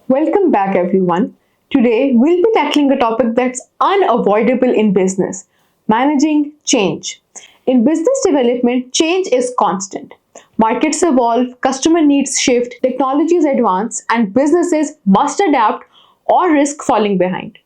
Welcome back, everyone. Today, we'll be tackling a topic that's unavoidable in business: managing change. In business development, change is constant. Markets evolve, customer needs shift, technologies advance, and businesses must adapt or risk falling behind.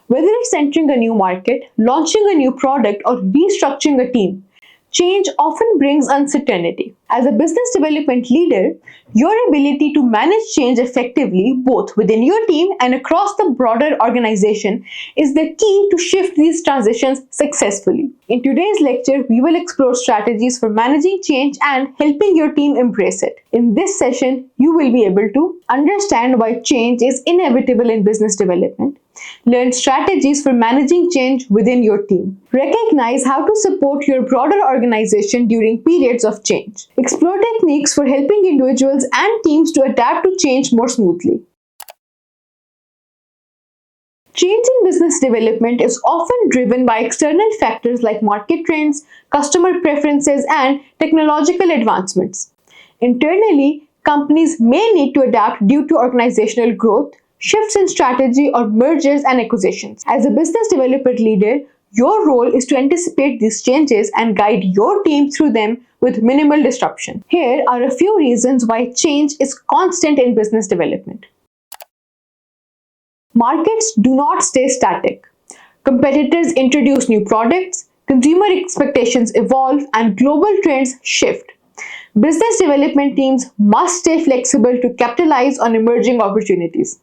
Whether it's entering a new market, launching a new product, or restructuring a team, change often brings uncertainty. As a business development leader, your ability to manage change effectively, both within your team and across the broader organization, is the key to shift these transitions successfully. In today's lecture, we will explore strategies for managing change and helping your team embrace it. In this session, you will be able to understand why change is inevitable in business development, learn strategies for managing change within your team, recognize how to support your broader organization during periods of change, explore techniques for helping individuals and teams to adapt to change more smoothly. Change in business development is often driven by external factors like market trends, customer preferences, and technological advancements. Internally, companies may need to adapt due to organizational growth, shifts in strategy, or mergers and acquisitions. As a business development leader, your role is to anticipate these changes and guide your team through them with minimal disruption. Here are a few reasons why change is constant in business development. Markets do not stay static. Competitors introduce new products, consumer expectations evolve, and global trends shift. Business development teams must stay flexible to capitalize on emerging opportunities.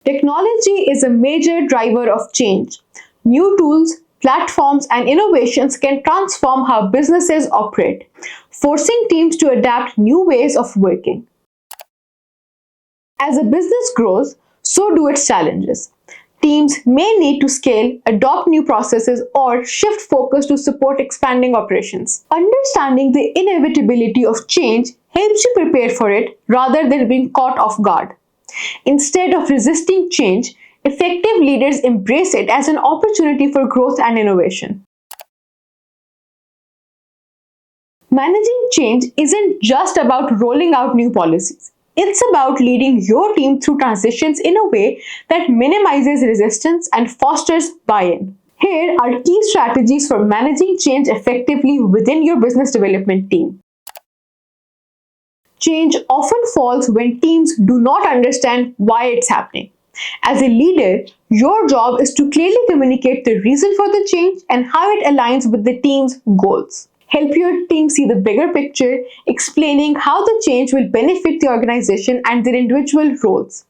Technology is a major driver of change. New tools, platforms, and innovations can transform how businesses operate, forcing teams to adapt new ways of working. As a business grows, so do its challenges. Teams may need to scale, adopt new processes, or shift focus to support expanding operations. Understanding the inevitability of change helps you prepare for it rather than being caught off guard. Instead of resisting change, effective leaders embrace it as an opportunity for growth and innovation. Managing change isn't just about rolling out new policies. It's about leading your team through transitions in a way that minimizes resistance and fosters buy-in. Here are key strategies for managing change effectively within your business development team. Change often falls when teams do not understand why it's happening. As a leader, your job is to clearly communicate the reason for the change and how it aligns with the team's goals. Help your team see the bigger picture, explaining how the change will benefit the organization and their individual roles.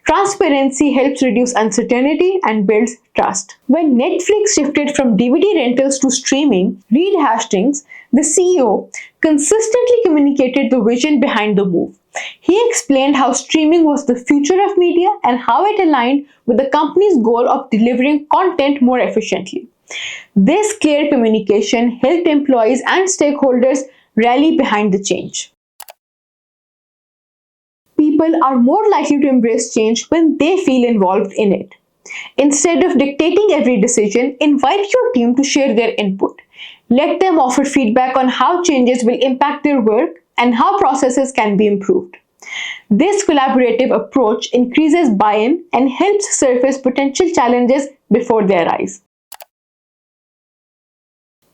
Transparency helps reduce uncertainty and builds trust. When Netflix shifted from DVD rentals to streaming, Reed Hastings, the CEO, consistently communicated the vision behind the move. He explained how streaming was the future of media and how it aligned with the company's goal of delivering content more efficiently. This clear communication helped employees and stakeholders rally behind the change. People are more likely to embrace change when they feel involved in it. Instead of dictating every decision, invite your team to share their input. Let them offer feedback on how changes will impact their work and how processes can be improved. This collaborative approach increases buy-in and helps surface potential challenges before they arise.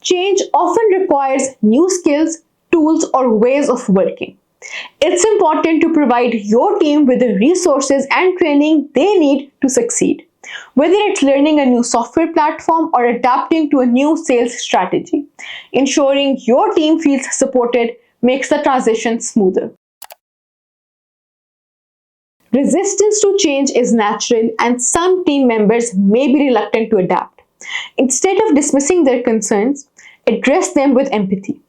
Change often requires new skills, tools, or ways of working. It's important to provide your team with the resources and training they need to succeed, whether it's learning a new software platform or adapting to a new sales strategy. Ensuring your team feels supported makes the transition smoother. Resistance to change is natural, and some team members may be reluctant to adapt. Instead of dismissing their concerns, address them with empathy.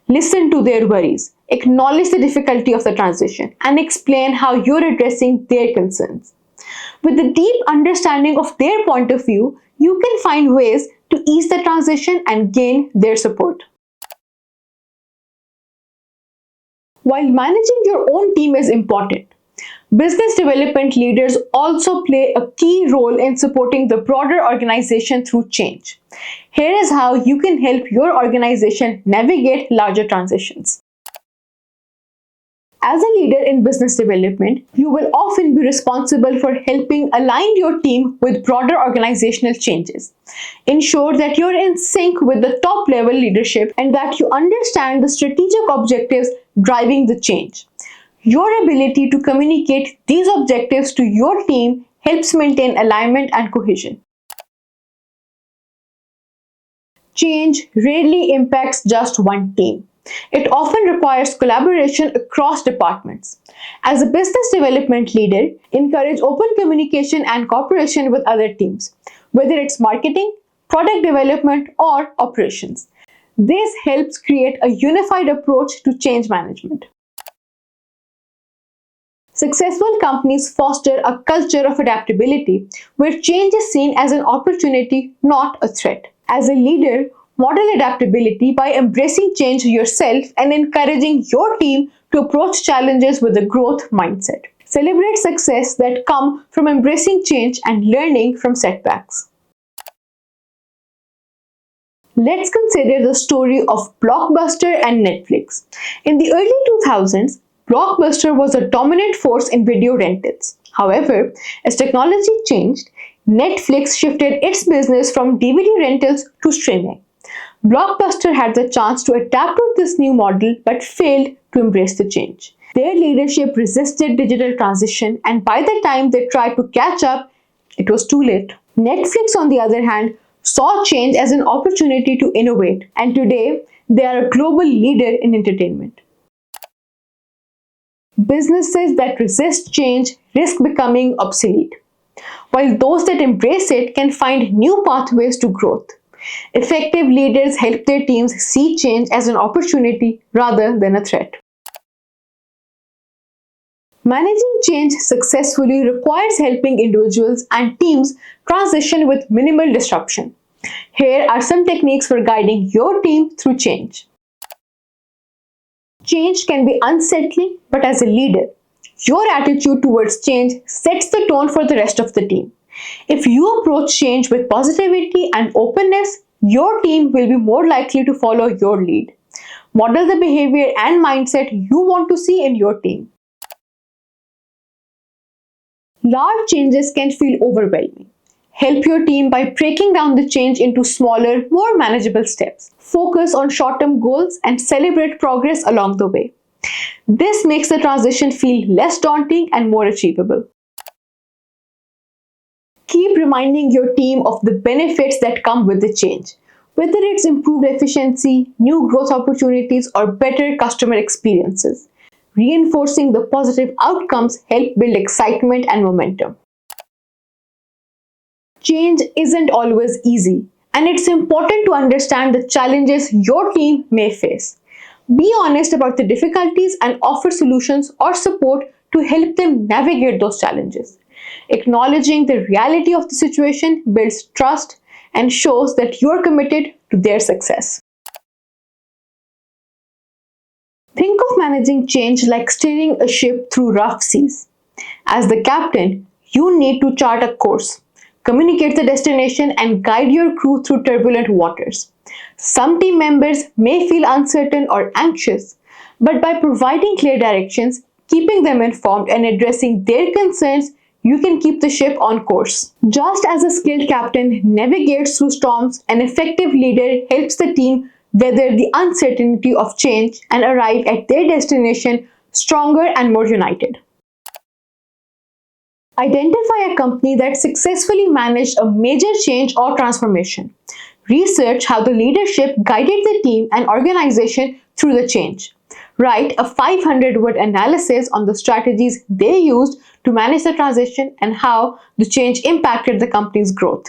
Listen to their worries, acknowledge the difficulty of the transition, and explain how you're addressing their concerns. With a deep understanding of their point of view, you can find ways to ease the transition and gain their support. While managing your own team is important, business development leaders also play a key role in supporting the broader organization through change. Here is how you can help your organization navigate larger transitions. As a leader in business development, you will often be responsible for helping align your team with broader organizational changes. Ensure that you're in sync with the top level leadership and that you understand the strategic objectives driving the change. Your ability to communicate these objectives to your team helps maintain alignment and cohesion. Change rarely impacts just one team. It often requires collaboration across departments. As a business development leader, encourage open communication and cooperation with other teams, whether it's marketing, product development, or operations. This helps create a unified approach to change management. Successful companies foster a culture of adaptability where change is seen as an opportunity, not a threat. As a leader, model adaptability by embracing change yourself and encouraging your team to approach challenges with a growth mindset. Celebrate success that come from embracing change and learning from setbacks. Let's consider the story of Blockbuster and Netflix. In the early 2000s, Blockbuster was a dominant force in video rentals. However, as technology changed, Netflix shifted its business from DVD rentals to streaming. Blockbuster had the chance to adapt to this new model but failed to embrace the change. Their leadership resisted digital transition, and by the time they tried to catch up, it was too late. Netflix, on the other hand, saw change as an opportunity to innovate, and today they are a global leader in entertainment. Businesses that resist change risk becoming obsolete, while those that embrace it can find new pathways to growth. Effective leaders help their teams see change as an opportunity rather than a threat. Managing change successfully requires helping individuals and teams transition with minimal disruption. Here are some techniques for guiding your team through change. Change can be unsettling, but as a leader, your attitude towards change sets the tone for the rest of the team. If you approach change with positivity and openness, your team will be more likely to follow your lead. Model the behavior and mindset you want to see in your team. Large changes can feel overwhelming. Help your team by breaking down the change into smaller, more manageable steps. Focus on short-term goals and celebrate progress along the way. This makes the transition feel less daunting and more achievable. Keep reminding your team of the benefits that come with the change, whether it's improved efficiency, new growth opportunities, or better customer experiences. Reinforcing the positive outcomes help build excitement and momentum. Change isn't always easy, and it's important to understand the challenges your team may face. Be honest about the difficulties and offer solutions or support to help them navigate those challenges. Acknowledging the reality of the situation builds trust and shows that you're committed to their success. Think of managing change like steering a ship through rough seas. As the captain, you need to chart a course, communicate the destination, and guide your crew through turbulent waters. Some team members may feel uncertain or anxious, but by providing clear directions, keeping them informed, and addressing their concerns, you can keep the ship on course. Just as a skilled captain navigates through storms, an effective leader helps the team weather the uncertainty of change and arrive at their destination stronger and more united. Identify a company that successfully managed a major change or transformation. Research how the leadership guided the team and organization through the change. Write a 500-word analysis on the strategies they used to manage the transition and how the change impacted the company's growth.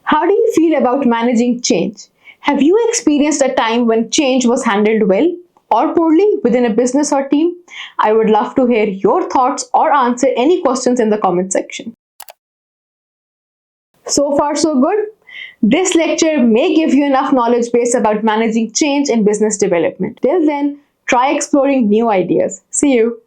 How do you feel about managing change? Have you experienced a time when change was handled well or poorly within a business or team? I would love to hear your thoughts or answer any questions in the comment section. So far, so good. This lecture may give you enough knowledge base about managing change in business development. Till then, try exploring new ideas. See you.